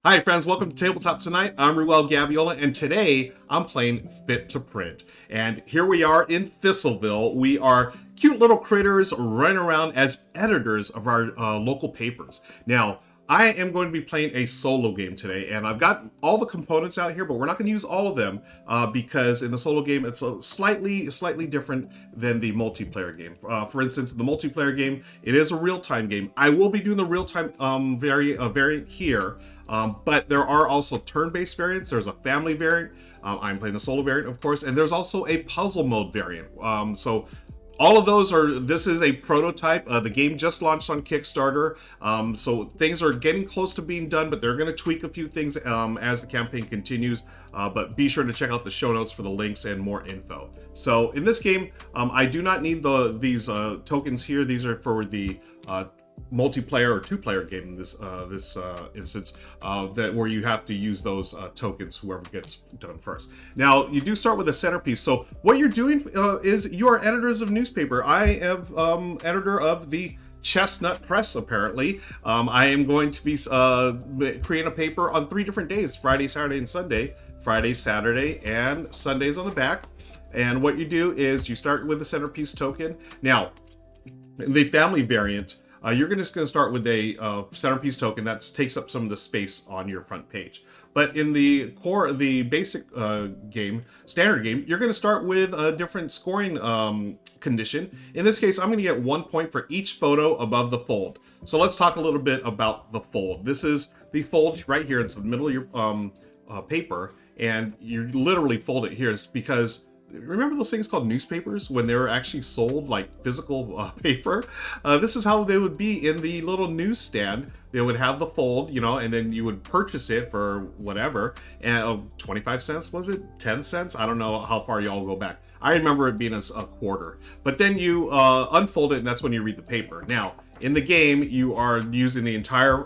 Hi friends, welcome to Tabletop Tonight. I'm Ruel Gaviola, and today I'm playing Fit to Print. And here we are in Thistleville. We are cute little critters running around as editors of our local papers. Now, I am going to be playing a solo game today, and I've got all the components out here, but we're not going to use all of them because in the solo game, it's a slightly different than the multiplayer game. For instance, the multiplayer game, it is a real-time game. I will be doing the real-time variant here, but there are also turn-based variants. There's a family variant. I'm playing the solo variant, of course, and there's also a puzzle mode variant. So all of those this is a prototype. The game just launched on Kickstarter, so things are getting close to being done, but they're going to tweak a few things as the campaign continues. But be sure to check out the show notes for the links and more info. So in this game, I do not need these tokens here. These are for the multiplayer or two-player game in this instance, where you have to use those tokens, whoever gets done first. Now, you do start with a centerpiece. So what you're doing is you are editors of newspaper. I am editor of the Chestnut Press, apparently. I am going to be creating a paper on 3 different days: Friday, Saturday, and Sunday. Friday, Saturday, and Sundays on the back. And what you do is you start with the centerpiece token. Now, in the family variant, you're just going to start with a centerpiece token that takes up some of the space on your front page. But in the basic game, standard game, you're going to start with a different scoring condition. In this case, I'm going to get 1 point for each photo above the fold. So let's talk a little bit about the fold. This is the fold right here. It's the middle of your paper, and you literally fold it here. It's because remember those things called newspapers when they were actually sold like physical paper? This is how they would be in the little newsstand. They would have the fold, and then you would purchase it for whatever. And 25 cents, was it? 10 cents? I don't know how far y'all go back. I remember it being a quarter. But then you unfold it, and that's when you read the paper. Now, in the game, you are using the entire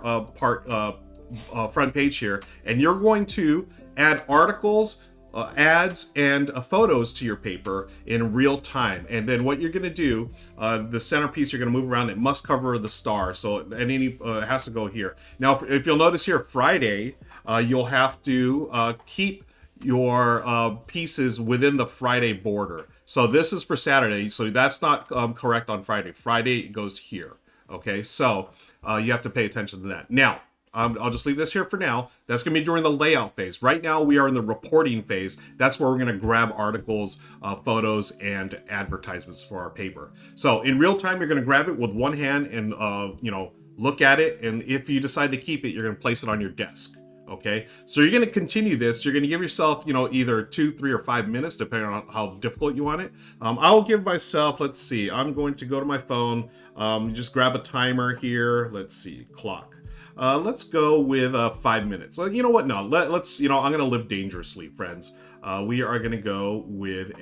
front page here, and you're going to add articles, ads, and photos to your paper in real time. And then what you're going to do, the centerpiece, you're going to move around. It must cover the star, so it has to go here. Now, if you'll notice here, Friday, you'll have to keep your pieces within the Friday border. So this is for Saturday, so that's not correct on Friday. Friday goes here. Okay, so you have to pay attention to that. Now, I'll just leave this here for now. That's going to be during the layout phase. Right now, we are in the reporting phase. That's where we're going to grab articles, photos, and advertisements for our paper. So in real time, you're going to grab it with one hand and look at it. And if you decide to keep it, you're going to place it on your desk. Okay, so you're going to continue this. You're going to give yourself, either 2, 3, or 5 minutes, depending on how difficult you want it. I'll give myself, let's see, I'm going to go to my phone, just grab a timer here. Let's see, clock. Let's go with 5 minutes. So, you know what? No, let's, I'm going to live dangerously, friends. We are going to go with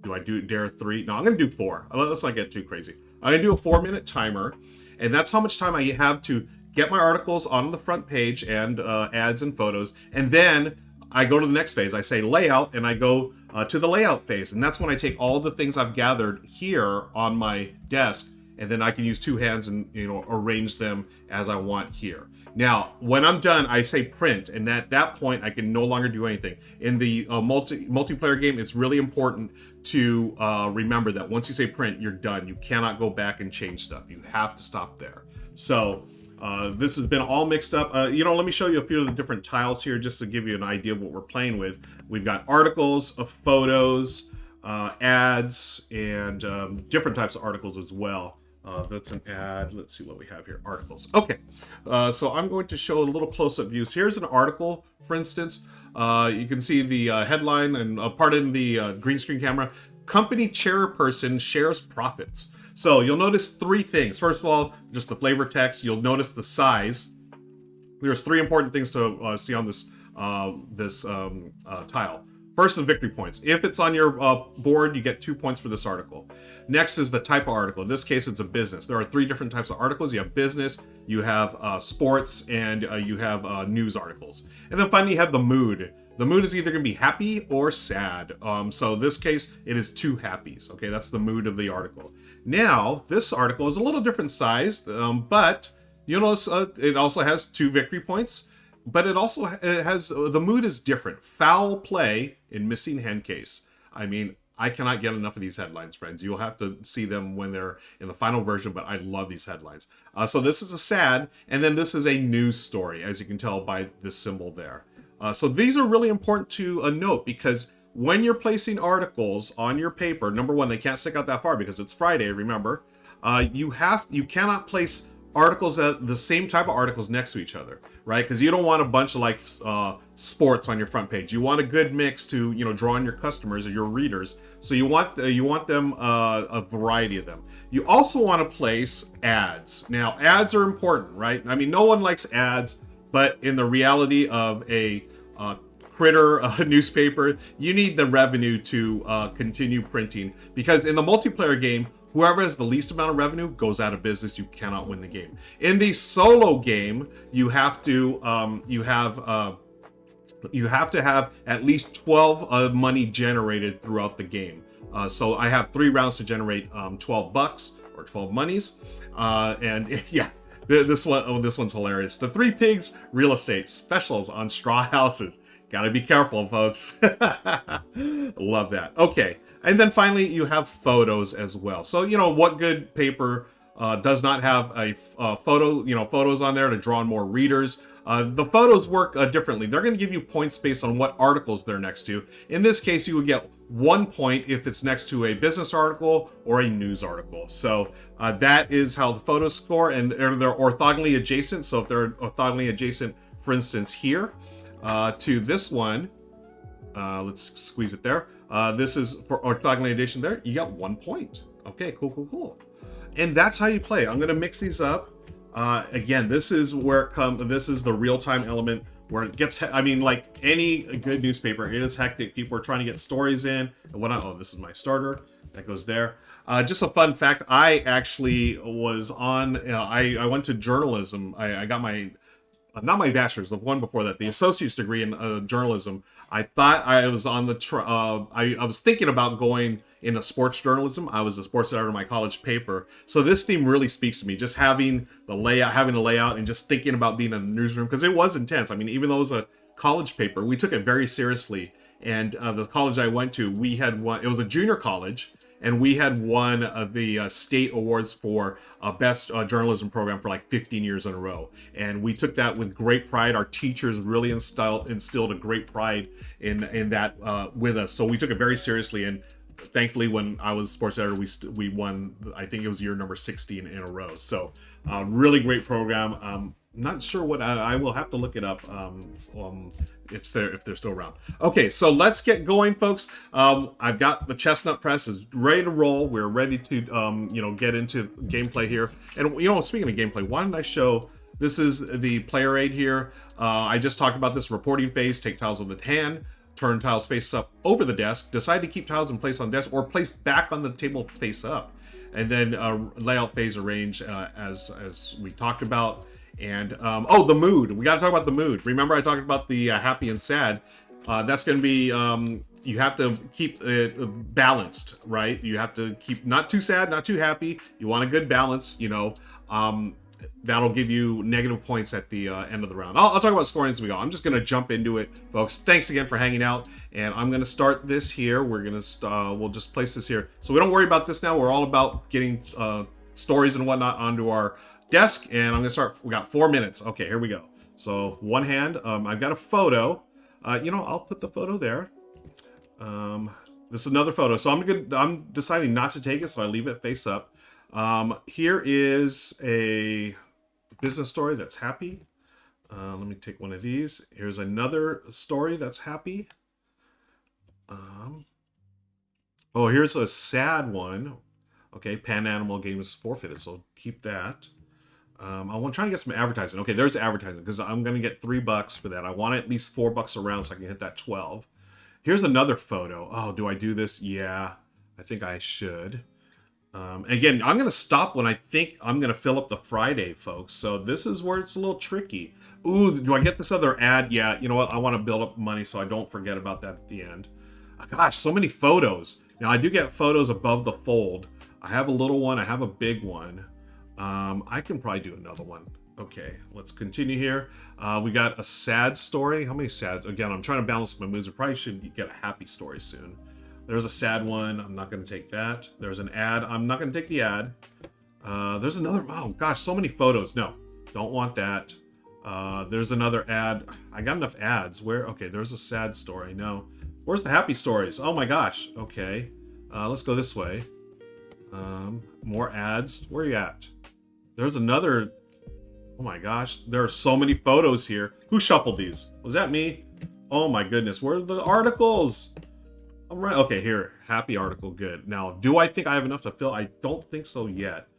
do I dare 3? No, I'm going to do 4. Let's not get too crazy. I'm going to do a 4-minute timer, and that's how much time I have to get my articles on the front page and ads and photos. And then I go to the next phase. I say layout, and I go to the layout phase. And that's when I take all the things I've gathered here on my desk, and then I can use 2 hands and arrange them as I want here. Now, when I'm done, I say print, and at that point, I can no longer do anything. In the multiplayer game, it's really important to remember that once you say print, you're done. You cannot go back and change stuff. You have to stop there. So this has been all mixed up. Let me show you a few of the different tiles here just to give you an idea of what we're playing with. We've got articles, photos, ads, and different types of articles as well. That's an ad. Let's see what we have here. Articles. Okay. So I'm going to show a little close-up views. Here's an article, for instance. You can see the headline and part in the green screen camera. Company chairperson shares profits. So you'll notice 3 things. First of all, just the flavor text. You'll notice the size. There's 3 important things to see on this tile. First, the victory points. If it's on your board, you get 2 points for this article. Next is the type of article. In this case, it's a business. There are 3 different types of articles. You have business, you have sports, and you have news articles. And then finally, you have the mood. The mood is either going to be happy or sad. So in this case, it is 2 happies. Okay, that's the mood of the article. Now, this article is a little different size, but You notice it also has 2 victory points, but it also has, the mood is different. Foul play in missing hen case. I mean, I cannot get enough of these headlines, friends. You'll have to see them when they're in the final version, but I love these headlines. So this is a sad, and then this is a news story, as you can tell by this symbol there. So these are really important to note, because when you're placing articles on your paper, number one, they can't stick out that far because it's Friday, remember. You cannot place articles that the same type of articles next to each other, right? Because you don't want a bunch of like sports on your front page. You want a good mix to, you know, draw on your customers or your readers. So you want them a variety of them. You also want to place ads. Now ads are important, right? I mean, no one likes ads, but in the reality of a critter newspaper, you need the revenue to continue printing, because in the multiplayer game, whoever has the least amount of revenue goes out of business. You cannot win the game. In the solo game, you have to have at least 12 money generated throughout the game. So I have 3 rounds to generate 12 bucks or 12 monies, and yeah. This one's hilarious. The 3 pigs real estate specials on straw houses. Gotta be careful, folks. Love that. Okay, and then finally you have photos as well. So, you know, what good paper does not have a photos on there to draw on more readers? The photos work differently. They're going to give you points based on what articles they're next to. In this case, you would get 1 point if it's next to a business article or a news article. So that is how the photos score, and they're orthogonally adjacent. So if they're orthogonally adjacent, for instance, here to this one, let's squeeze it there. This is for orthogonally adjacent there. You got 1 point. Okay, cool. And that's how you play. I'm going to mix these up. Again, this is where it comes. This is the real-time element where it gets. I mean, like any good newspaper, it is hectic. People are trying to get stories in and whatnot. Oh, this is my starter. That goes there. Just a fun fact. I actually was on. I went to journalism. I got my. Not my bachelor's, the one before that, the associate's degree in journalism. I thought I was on the, I was thinking about going into sports journalism. I was a sports editor in my college paper. So this theme really speaks to me, just having the layout and just thinking about being in the newsroom, because it was intense. I mean, even though it was a college paper, we took it very seriously. And the college I went to, we had one, it was a junior college, and we had won the state awards for best journalism program for like 15 years in a row. And we took that with great pride. Our teachers really instilled a great pride in that with us. So we took it very seriously. And thankfully, when I was sports editor, we won, I think it was year number 16 in a row. So really great program. Not sure what, I will have to look it up if they're still around. Okay, so let's get going, folks. I've got the chestnut press is ready to roll. We're ready to get into gameplay here. And speaking of gameplay, why don't I show, this is the player aid here. I just talked about this reporting phase. Take tiles with the hand, turn tiles face up over the desk, decide to keep tiles in place on desk or place back on the table face up, and then layout phase arrange as we talked about. And the mood, we got to talk about the mood. Remember I talked about the happy and sad. That's going to be, you have to keep it balanced, right? You have to keep not too sad, not too happy. You want a good balance, that'll give you negative points at the end of the round. I'll talk about scoring as we go. I'm just going to jump into it, folks. Thanks again for hanging out. And I'm going to start this here. We're going to, we'll just place this here. So we don't worry about this now. We're all about getting stories and whatnot onto our desk, and I'm gonna start. We got 4 minutes. Okay, here we go. So one hand, I've got a photo. I'll put the photo there. This is another photo. So I'm deciding not to take it, so I leave it face up. Here is a business story that's happy. Let me take one of these. Here's another story that's happy. Here's a sad one. Okay, Pan Animal game is forfeited, so keep that. I'm trying to get some advertising. Okay, there's advertising, because I'm going to get $3 for that. I want at least $4 a round so I can hit that 12. Here's another photo. Oh, do I do this? Yeah, I think I should. Again, I'm going to stop when I think I'm going to fill up the Friday, folks. So this is where it's a little tricky. Ooh, do I get this other ad? Yeah, you know what? I want to build up money so I don't forget about that at the end. Gosh, so many photos. Now, I do get photos above the fold. I have a little one. I have a big one. I can probably do another one. Okay, let's continue here. We got a sad story. How many sad? Again, I'm trying to balance my moods. I probably should get a happy story soon. There's a sad one. I'm not going to take that. There's an ad. I'm not going to take the ad. There's another. Oh, gosh, so many photos. No, don't want that. There's another ad. I got enough ads. Where? Okay, there's a sad story. No. Where's the happy stories? Oh, my gosh. Okay. Let's go this way. More ads. Where are you at? There's another... Oh my gosh, there are so many photos here. Who shuffled these? Was that me? Oh my goodness, where are the articles? All right, okay, here, happy article, good. Now, do I think I have enough to fill? I don't think so yet.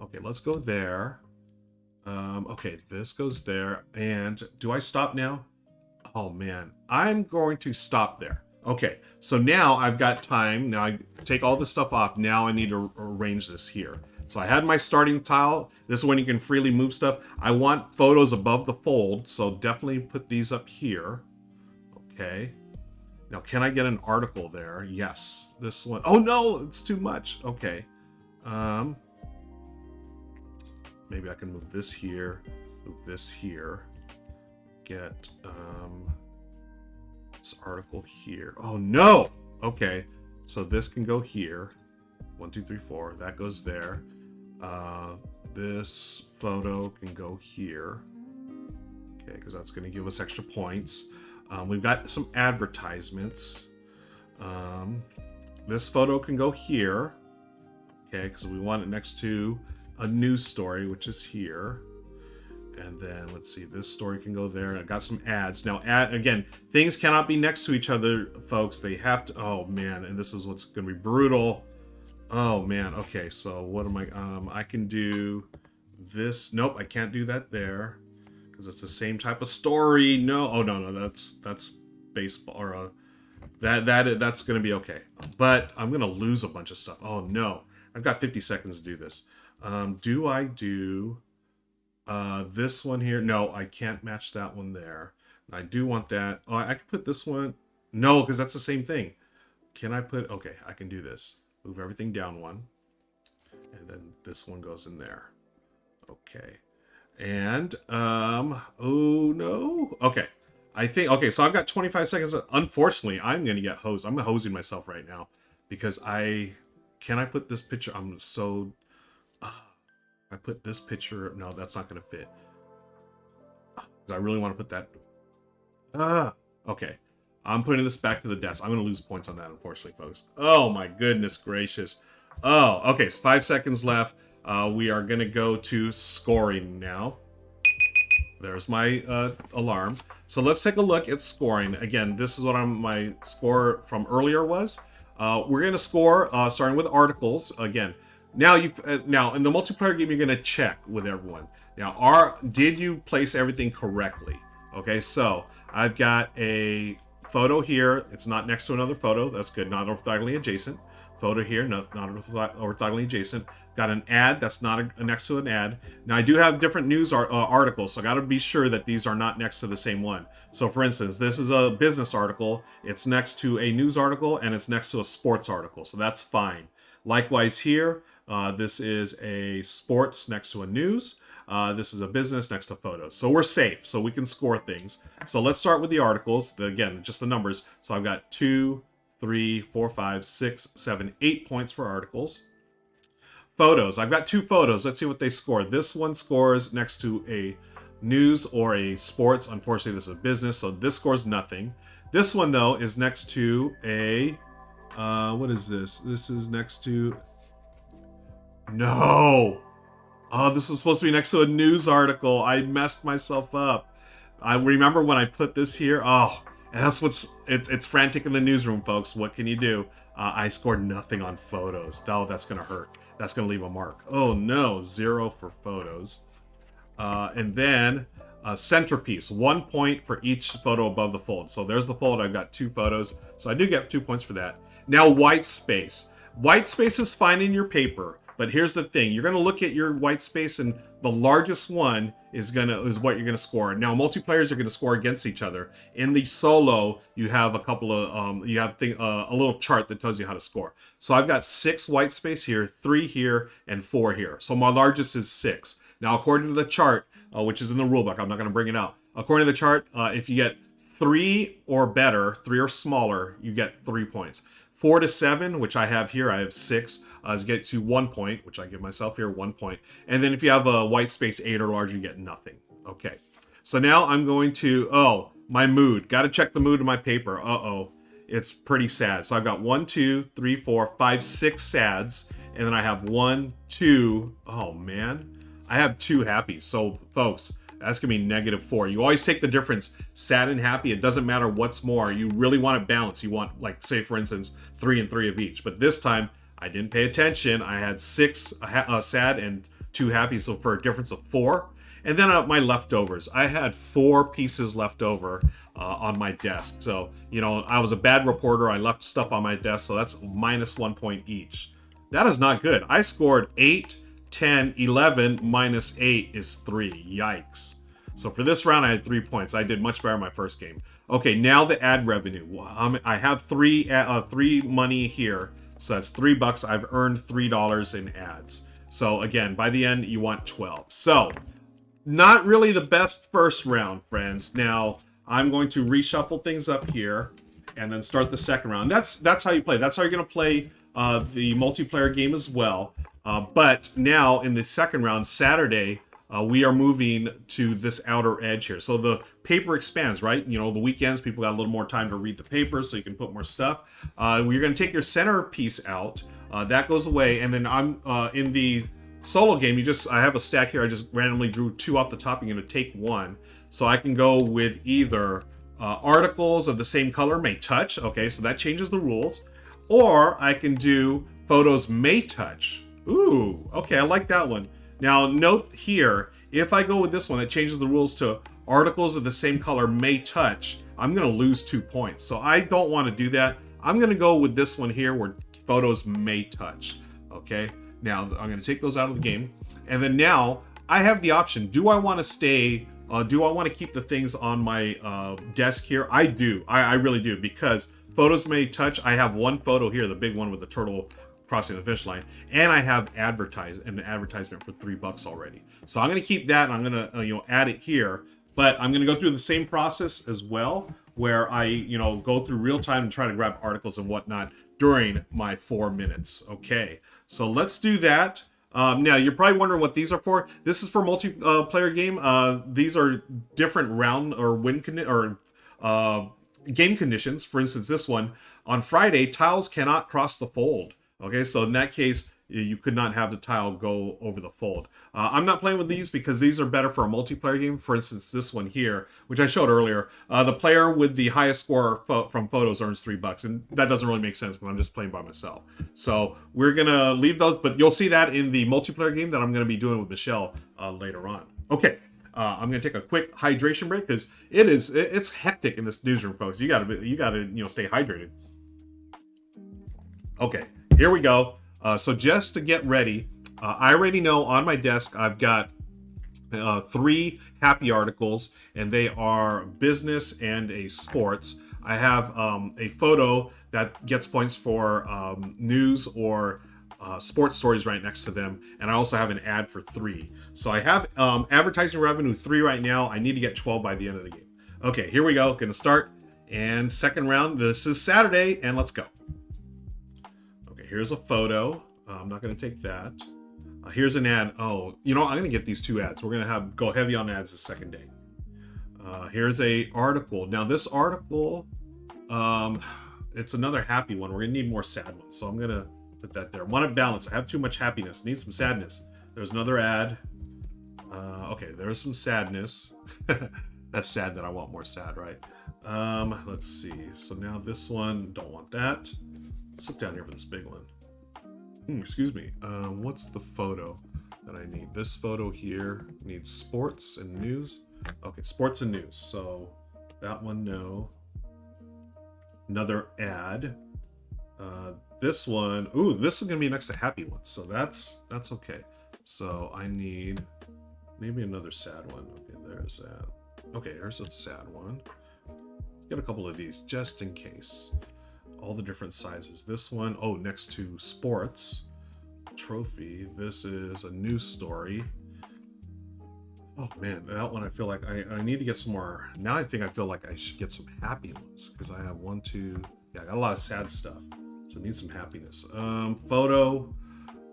Okay, let's go there. Okay, this goes there. And do I stop now? Oh man, I'm going to stop there. Okay, so now I've got time. Now I take all this stuff off. Now I need to arrange this here. So I had my starting tile. This is when you can freely move stuff. I want photos above the fold, so definitely put these up here. Okay. Now, can I get an article there? Yes. This one. Oh no, it's too much. Okay. Maybe I can move this here, move this here. Get this article here. Oh no. Okay. So this can go here. 1, 2, 3, 4. That goes there. This photo can go here. Okay, because that's going to give us extra points. We've got some advertisements. This photo can go here. Okay, because we want it next to a news story, which is here. And then let's see, this story can go there. I got some ads. Now, again, things cannot be next to each other, folks. They have to. Oh man, and this is what's going to be brutal. Oh man, okay, so what am I can do this. Nope, I can't do that there because it's the same type of story. No, oh no, that's baseball or that's gonna be okay. But I'm gonna lose a bunch of stuff. Oh no, I've got 50 seconds to do this. Do I do this one here? No, I can't match that one there. I do want that. Oh, I can put this one. No, because that's the same thing. Can I put? Okay, I can do this. Move everything down one. And then this one goes in there. Okay. And, oh no. Okay. I think, okay, so I've got 25 seconds. Unfortunately, I'm going to get hosed. I'm hosing myself right now because can I put this picture? I'm so, I put this picture. No, that's not going to fit. I really want to put that. Okay. I'm putting this back to the desk. I'm going to lose points on that, unfortunately, folks. Oh, my goodness gracious. Oh, okay. So 5 seconds left. We are going to go to scoring now. There's my alarm. So let's take a look at scoring. Again, this is what my score from earlier was. We're going to score starting with articles. Again, now now in the multiplayer game, you're going to check with everyone. Now, did you place everything correctly? Okay, so I've got a photo here. It's not next to another photo. That's good. Not orthogonally adjacent. Photo here, not orthogonally adjacent. Got an ad that's not next to an ad. Now I do have different news articles, so I got to be sure that these are not next to the same one. So for instance, this is a business article. It's next to a news article, and it's next to a sports article. So that's fine. Likewise here, this is a sports next to a news. This is a business next to photos. So we're safe, so we can score things. So let's start with the articles. Again, just the numbers. So I've got 2, 3, 4, 5, 6, 7, 8 points for articles. Photos. I've got 2 photos. Let's see what they score. This one scores next to a news or a sports. Unfortunately, this is a business, so this scores nothing. This one, though, is next to a... what is this? This is next to... No! Oh, this is supposed to be next to a news article. I messed myself up. I remember when I put this here. Oh, and that's it's frantic in the newsroom, folks. What can you do? I scored nothing on photos. Oh, that's going to hurt. That's going to leave a mark. Oh, no. 0 for photos. And then a centerpiece. 1 point for each photo above the fold. So there's the fold. I've got 2 photos. So I do get 2 points for that. Now, white space. White space is fine in your paper. But here's the thing, you're going to look at your white space and the largest one is what you're going to score. Now, multiplayers are going to score against each other. In the solo, you have a couple of, a little chart that tells you how to score. So I've got 6 white space here, 3 here, and 4 here. So my largest is 6. Now, according to the chart, which is in the rule book. I'm not going to bring it out. According to the chart, if you get 3 or better, 3 or smaller, you get 3 points. 4 to 7, which I have here, I have 6, gets you 1 point, which I give myself here 1 point. And then if you have a white space 8 or larger, you get nothing. Okay. So now I'm going to, my mood. Got to check the mood of my paper. It's pretty sad. So I've got 1, 2, 3, 4, 5, 6 sads. And then I have 1, 2, oh man. I have 2 happy. So folks, that's going to be -4. You always take the difference, sad and happy. It doesn't matter what's more. You really want to balance. You want, like, say, for instance, 3 and 3 of each. But this time, I didn't pay attention. I had 6 sad and 2 happy, so for a difference of 4. And then my leftovers. I had 4 pieces left over on my desk. So, you know, I was a bad reporter. I left stuff on my desk, so that's -1 point each. That is not good. I scored 8, 10, 11, -8 is 3. Yikes. So for this round, I had 3 points. I did much better in my first game. Okay, now the ad revenue. I have 3 money here. So that's $3. I've earned $3 in ads. So again, by the end, you want 12. So not really the best first round, friends. Now I'm going to reshuffle things up here and then start the second round. That's how you play. That's how you're going to play the multiplayer game as well. But now in the second round, Saturday, we are moving to this outer edge here. So the paper expands, right? You know, the weekends, people got a little more time to read the paper, so you can put more stuff. You're going to take your center piece out. That goes away. And then I'm in the solo game, I have a stack here. I just randomly drew 2 off the top. You're going to take 1. So I can go with either articles of the same color may touch. Okay, so that changes the rules. Or I can do photos may touch. Ooh, okay, I like that one. Now, note here, if I go with this one, it changes the rules to articles of the same color may touch. I'm going to lose 2 points. So I don't want to do that. I'm going to go with this one here where photos may touch. Okay, now I'm going to take those out of the game. And then now I have the option. Do I want to stay? Do I want to keep the things on my desk here? I do. I really do, because photos may touch. I have 1 photo here, the big one with the turtle crossing the finish line, and I have an advertisement for $3 already. So I'm going to keep that, and I'm going to add it here. But I'm going to go through the same process as well, where I go through real time and try to grab articles and whatnot during my 4 minutes. Okay, so let's do that. Now you're probably wondering what these are for. This is for multiplayer game. These are different round or game conditions. For instance, this one on Friday, tiles cannot cross the fold. Okay, so in that case, you could not have the tile go over the fold. I'm not playing with these because these are better for a multiplayer game. For instance, this one here, which I showed earlier, the player with the highest score from photos earns $3, and that doesn't really make sense because I'm just playing by myself. So we're gonna leave those, but you'll see that in the multiplayer game that I'm gonna be doing with Michelle later on. Okay. I'm gonna take a quick hydration break because it's hectic in this newsroom, folks. You gotta stay hydrated. Okay, here we go. So just to get ready, I already know on my desk I've got 3 happy articles, and they are business and a sports. I have a photo that gets points for news or sports stories right next to them, and I also have an ad for 3. So I have advertising revenue 3 right now. I need to get 12 by the end of the game. Okay, here we go. Gonna start, and second round. This is Saturday, and let's go. Okay, here's a photo. I'm not gonna take that. Here's an ad. Oh, I'm gonna get these 2 ads. We're gonna go heavy on ads the second day. Here's a article. Now this article, it's another happy one. We're gonna need more sad ones, so I'm gonna put that there. Want to balance. I have too much happiness. Need some sadness. There's another ad. Okay, there's some sadness. That's sad that I want more sad, right? Let's see. So now this one, don't want that. Let's look down here for this big one. Excuse me. What's the photo that I need? This photo here needs sports and news. Okay, sports and news. So that one, no. Another ad. This one, ooh, this is gonna be next to happy ones, so that's okay. So I need maybe another sad one. Okay, there's that. Okay, there's a sad one. Get a couple of these just in case. All the different sizes. This one, oh, next to sports trophy. This is a news story. Oh man, that one I feel like I need to get some more. Now I think I feel like I should get some happy ones because I have one, two. Yeah, I got a lot of sad stuff, so I need some happiness. Photo.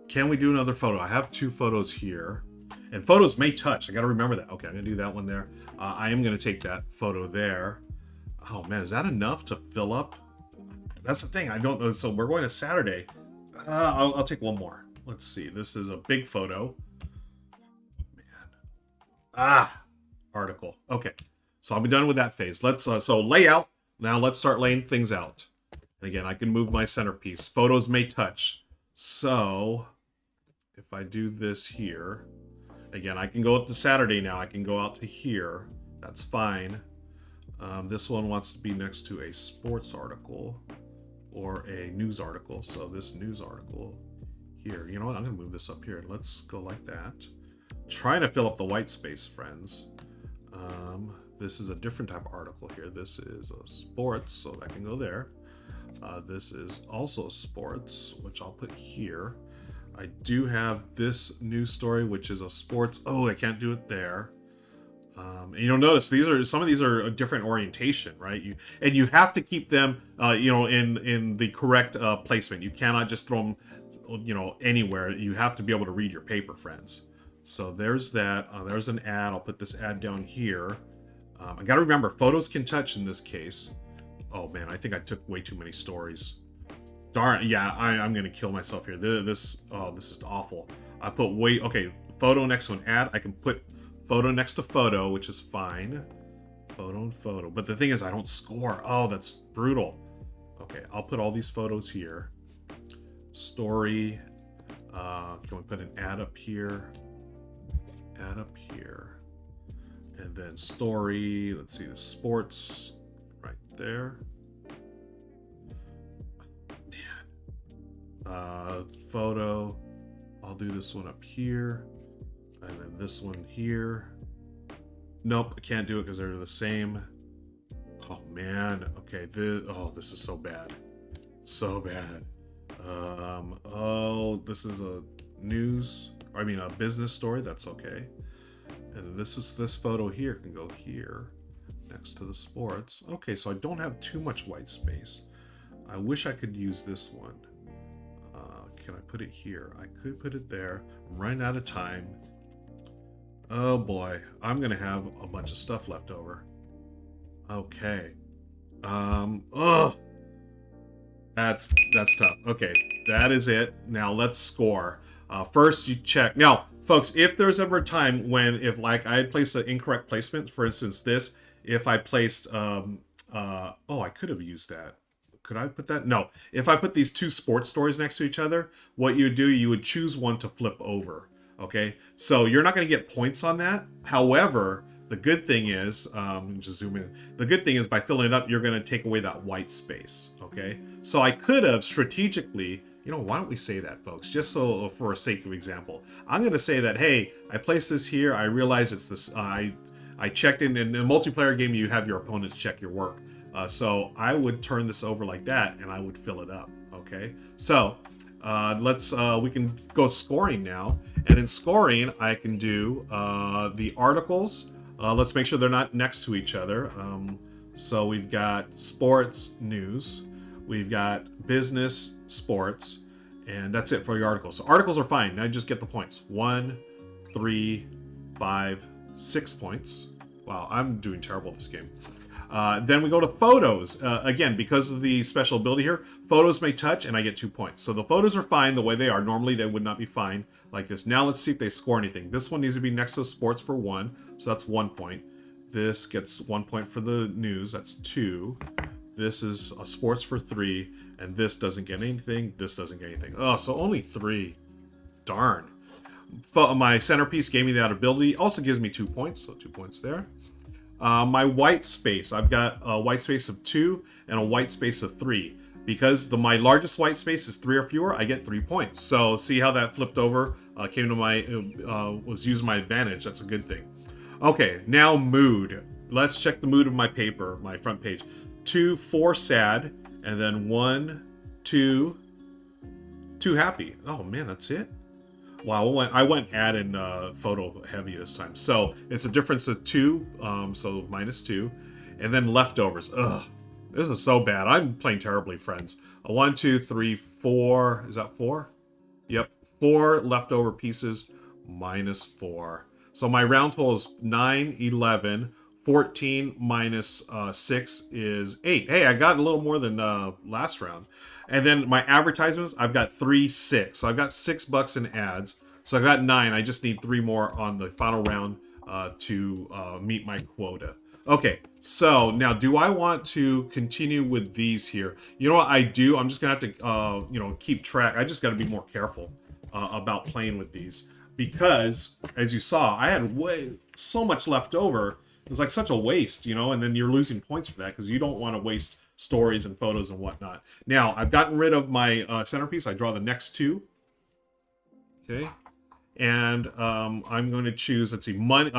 Can we do another photo? I have 2 photos here, and photos may touch. I got to remember that. Okay, I'm gonna do that one there. I am gonna take that photo there. Oh man, is that enough to fill up? That's the thing. I don't know. So we're going to Saturday. I'll take one more. Let's see. This is a big photo. Article. Okay, so I'll be done with that phase. Let's so layout. Now let's start laying things out. And again, I can move my centerpiece. Photos may touch. So if I do this here, again, I can go up to Saturday now. I can go out to here. That's fine. This one wants to be next to a sports article or a news article. So this news article here, you know what? I'm gonna move this up here. Let's go like that. Trying to fill up the white space, friends. This is a different type of article here. This is a sports, so that can go there. This is also sports, which I'll put here. I do have this news story, which is a sports. Oh, I can't do it there. And you'll notice some of these are a different orientation, right? You have to keep them, in the correct placement. You cannot just throw them, anywhere. You have to be able to read your paper, friends. So there's that. There's an ad. I'll put this ad down here. I got to remember, photos can touch in this case. Oh man, I think I took way too many stories. Darn, yeah, I'm gonna kill myself here. This is awful. I put photo next to an ad. I can put photo next to photo, which is fine. Photo and photo. But the thing is, I don't score. Oh, that's brutal. Okay, I'll put all these photos here. Story. Can we put an ad up here? Ad up here. And then story. Let's see, the sports right there. Man. Photo. I'll do this one up here. And then this one here. Nope, I can't do it because they're the same. Oh man. Okay, this is so bad. So bad. This is a a business story. That's okay. And this photo here can go here next to the sports. Okay, so I don't have too much white space. I wish I could use this one. Can I put it here? I could put it there. I'm running out of time. Oh boy, I'm gonna have a bunch of stuff left over. Okay. That's tough. Okay, that is it. Now let's score. First, you check. Now, folks, if there's ever a time when, if like I had placed an incorrect placement, for instance, if I placed, I could have used that. Could I put that? No. If I put these 2 sports stories next to each other, what you would do, you would choose one to flip over. Okay, so you're not going to get points on that. However, the good thing is, just zoom in. The good thing is by filling it up, you're going to take away that white space. Okay, so I could have strategically, why don't we say that, folks? Just so for a sake of example, I'm going to say that, hey, I placed this here. I realize it's this. I checked in a multiplayer game. You have your opponents check your work. So I would turn this over like that, and I would fill it up. Okay, so we can go scoring now. And in scoring, I can do the articles. Let's make sure they're not next to each other. So we've got sports, news. We've got business, sports. And that's it for the articles. So articles are fine. Now just get the points. 1, 3, 5, 6 points. Wow, I'm doing terrible this game. Then we go to photos. Again, because of the special ability here, photos may touch, and I get 2 points. So the photos are fine the way they are. Normally, they would not be fine like this. Now let's see if they score anything. This one needs to be next to sports for 1, so that's 1 point. This gets 1 point for the news. That's 2. This is a sports for 3, and this doesn't get anything. This doesn't get anything. Oh, so only 3. Darn. My centerpiece gave me that ability. Also gives me 2 points, so 2 points there. My white space, I've got a white space of 2 and a white space of 3. Because my largest white space is 3 or fewer, I get 3 points. So see how that flipped over, was using my advantage. That's a good thing. Okay, now mood. Let's check the mood of my paper, my front page. 2, 4 sad, and then 1, 2 happy. Oh man, that's it? Wow, I went ad and photo heavy this time. So it's a difference of 2, so -2. And then leftovers. Ugh, this is so bad. I'm playing terribly, friends. A 1, 2, 3, 4. Is that 4? Yep, 4 leftover pieces, -4. So my round total is 9, 11. 14 minus 6 is 8. Hey, I got a little more than last round. And then my advertisements, I've got 3, 6. So I've got $6 in ads. So I got 9. I just need 3 more on the final round to meet my quota. Okay, so now do I want to continue with these here? You know what I do? I'm just gonna have to, you know, keep track. I just got to be more careful about playing with these because, as you saw, I had so much left over. It was like such a waste, you know, and then you're losing points for that because you don't want to waste stories and photos and whatnot. Now, I've gotten rid of my centerpiece. I draw the next 2. Okay. And I'm going to choose, let's see, money.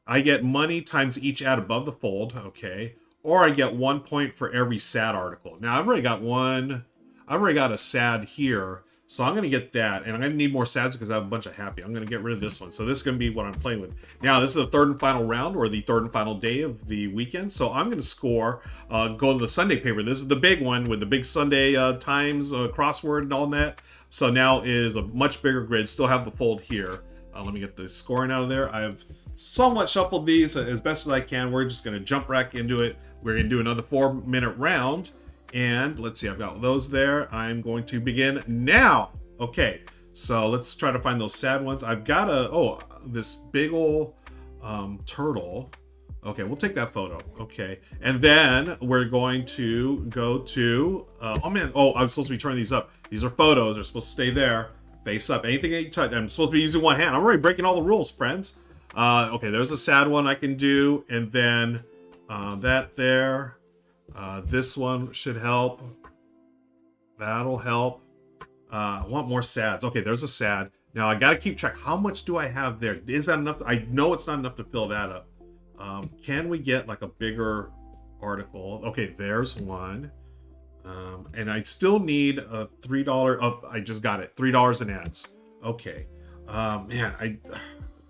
I get money times each ad above the fold. Okay. Or I get 1 point for every sad article. Now, I've already got one. I've already got a sad here. So I'm going to get that, and I'm going to need more sads because I have a bunch of happy. I'm going to get rid of this one. So this is going to be what I'm playing with. Now, this is the third and final round, or the third and final day of the weekend. So I'm going to score, go to the Sunday paper. This is the big one with the big Sunday Times crossword and all that. So now is a much bigger grid. Still have the fold here. Let me get the scoring out of there. I've somewhat shuffled these as best as I can. We're just going to jump back into it. We're going to do another 4-minute round. And let's see, I've got those there. I'm going to begin now. Okay, so let's try to find those sad ones. I've got this big ol' turtle. Okay, we'll take that photo. Okay, and then we're going to go to, oh man, I'm supposed to be turning these up. These are photos, they're supposed to stay there, face up. Anything that you touch, I'm supposed to be using one hand. I'm already breaking all the rules, friends. Okay, there's a sad one I can do, and then that there. This one should help. That'll help. I want more sads. Okay, there's a sad. Now I gotta keep track. How much do I have there? Is that enough? I know it's not enough to fill that up. Can we get like a bigger article? Okay, there's one. And I still need a $3. Oh, I just got it. $3 in ads. Okay. Man,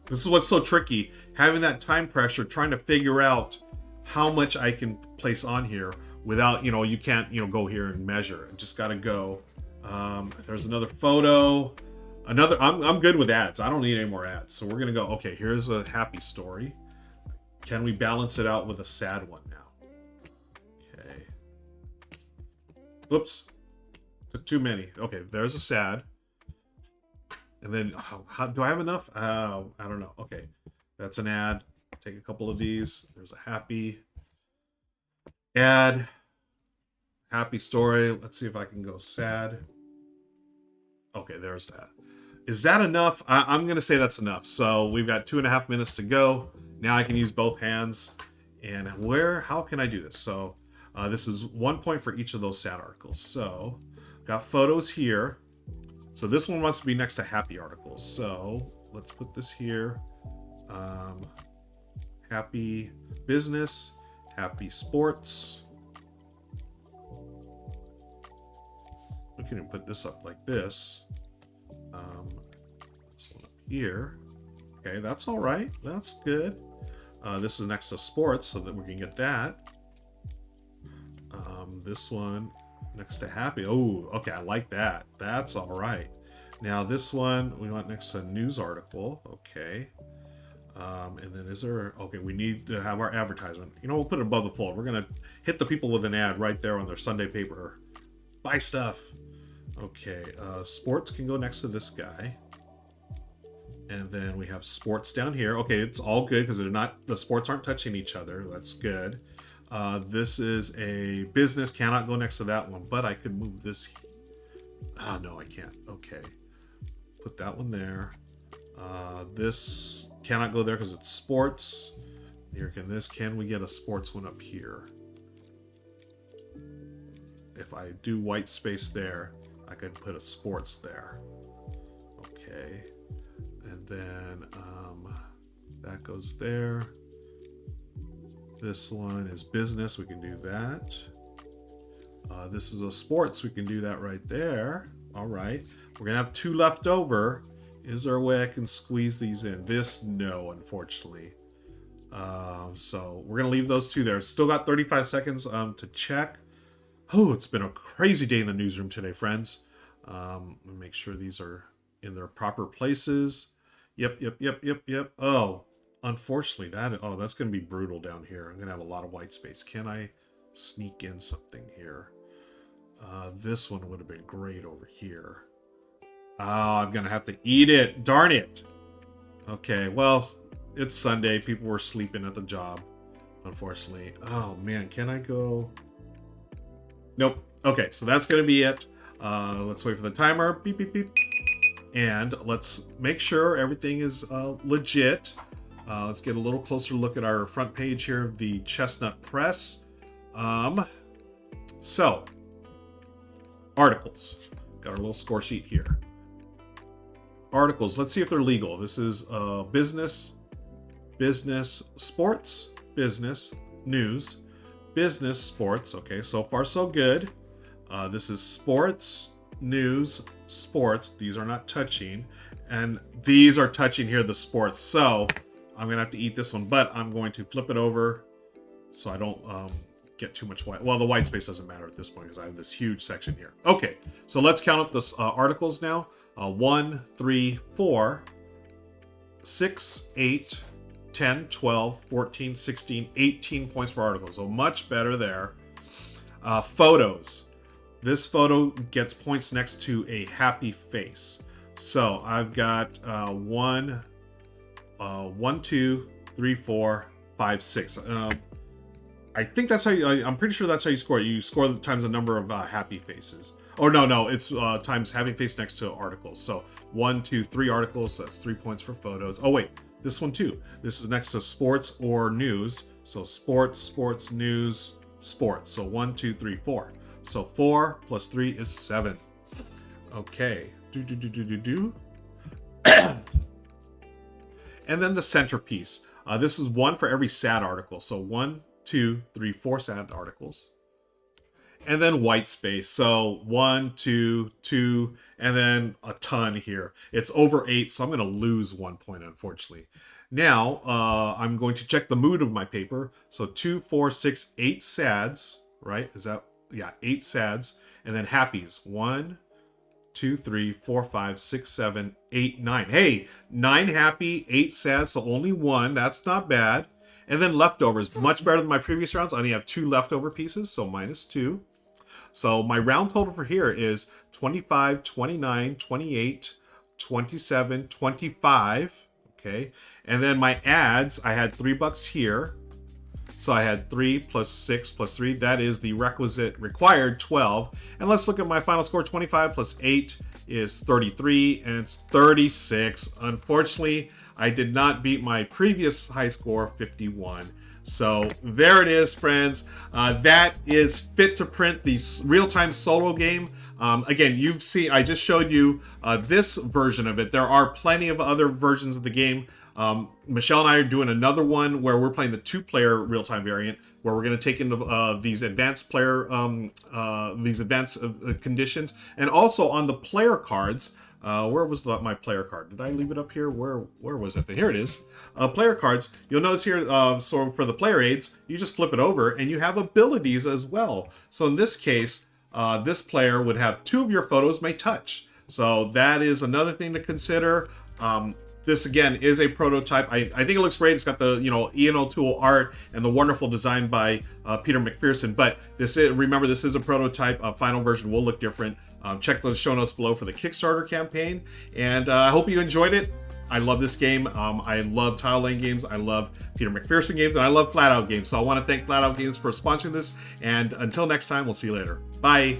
this is what's so tricky. Having that time pressure, trying to figure out how much I can place on here without, you know, you can't, you know, go here and measure. I just got to go. There's another photo. I'm good with ads. I don't need any more ads. So we're going to go, okay, here's a happy story. Can we balance it out with a sad one now? Okay. Oops. Took too many. Okay, there's a sad. And then, how do I have enough? I don't know. Okay, that's an ad. Take a couple of these. There's a happy ad, happy story. Let's see if I can go sad. Okay, there's that. Is that enough? I'm going to say that's enough. So we've got 2.5 minutes to go. Now I can use both hands. And how can I do this? So this is 1 point for each of those sad articles. So got photos here. So this one wants to be next to happy articles. So let's put this here. Happy business, happy sports. We can even put this up like this. This one up here. Okay, that's all right. That's good. This is next to sports so that we can get that. This one next to happy. Oh, okay, I like that. That's all right. Now this one we want next to news article. Okay. And then okay, we need to have our advertisement. You know, we'll put it above the fold. We're going to hit the people with an ad right there on their Sunday paper. Buy stuff. Okay, sports can go next to this guy. And then we have sports down here. Okay, it's all good because the sports aren't touching each other. That's good. This is a business, cannot go next to that one, but I could move this. No, I can't. Okay. Put that one there. This cannot go there because it's sports. Here, can we get a sports one up here? If I do white space there, I could put a sports there. Okay. And then that goes there. This one is business. We can do that. This is a sports. We can do that right there. All right. We're going to have 2 left over. Is there a way I can squeeze these in? This, no, unfortunately. So we're going to leave those two there. Still got 35 seconds to check. Oh, it's been a crazy day in the newsroom today, friends. Make sure these are in their proper places. Yep. Oh, unfortunately, that's going to be brutal down here. I'm going to have a lot of white space. Can I sneak in something here? This one would have been great over here. Oh, I'm going to have to eat it. Darn it. Okay, well, it's Sunday. People were sleeping at the job, unfortunately. Oh, man, can I go? Nope. Okay, so that's going to be it. Let's wait for the timer. Beep, beep, beep. And let's make sure everything is legit. Let's get a little closer look at our front page here of the Chestnut Press. So, articles. Got our little score sheet here. Articles. Let's see if they're legal. This is business, sports, business, news, business, sports. Okay, so far so good. This is sports, news, sports. These are not touching. And these are touching here, the sports. So I'm going to have to eat this one, but I'm going to flip it over so I don't get too much white. Well, the white space doesn't matter at this point because I have this huge section here. Okay, so let's count up the articles now. 1, 3, 4, 6, 8, 10, 12, 14, 16, 18 points for articles. So much better there. Photos. This photo gets points next to a happy face. So I've got 1, 2, 3, 4, 5, 6. I think that's how you, I'm pretty sure that's how you score it. You score times the number of happy faces. Oh, no, it's times happy face next to articles. So 1, 2, 3 articles, so that's 3 points for photos. Oh, wait, this one too. This is next to sports or news. So sports, news, sports. So 1, 2, 3, 4. So 4 plus 3 is 7. Okay. And then the centerpiece. This is 1 for every sad article. So 1, 2, 3, 4 sad articles. And then white space. So 1, 2, 2, and then a ton here. It's over 8, so I'm going to lose 1 point, unfortunately. Now, I'm going to check the mood of my paper. So 2, 4, 6, 8 sads, right? Is that, yeah, 8 sads. And then happies. 1, 2, 3, 4, 5, 6, 7, 8, 9. Hey, 9 happy, 8 sad, so only 1. That's not bad. And then leftovers. Much better than my previous rounds. I only have 2 leftover pieces, so -2. So my round total for here is 25, 29, 28, 27, 25. Okay. And then my ads, I had $3 here. So I had 3 plus 6 plus 3. That is the required 12. And let's look at my final score. 25 plus 8 is 33, and it's 36. Unfortunately, I did not beat my previous high score, 51. So there it is, friends. That is Fit to Print, the real-time solo game. Again, you've seen, I just showed you this version of it. There are plenty of other versions of the game. Michelle and I are doing another one where we're playing the 2-player real-time variant, where we're going to take into these advanced player, conditions, and also on the player cards. Where was my player card? Did I leave it up here? Where was it? Here it is. Player cards. You'll notice here, so for the player aids, you just flip it over and you have abilities as well. So in this case, this player would have 2 of your photos may touch. So that is another thing to consider. This again is a prototype. I think it looks great. It's got the Ian O'Toole art and the wonderful design by Peter McPherson. But remember, this is a prototype. Final version will look different. Check the show notes below for the Kickstarter campaign. And I hope you enjoyed it. I love this game. I love Tile Laying games. I love Peter McPherson games, and I love Flat Out games. So I want to thank Flat Out Games for sponsoring this. And until next time, we'll see you later. Bye.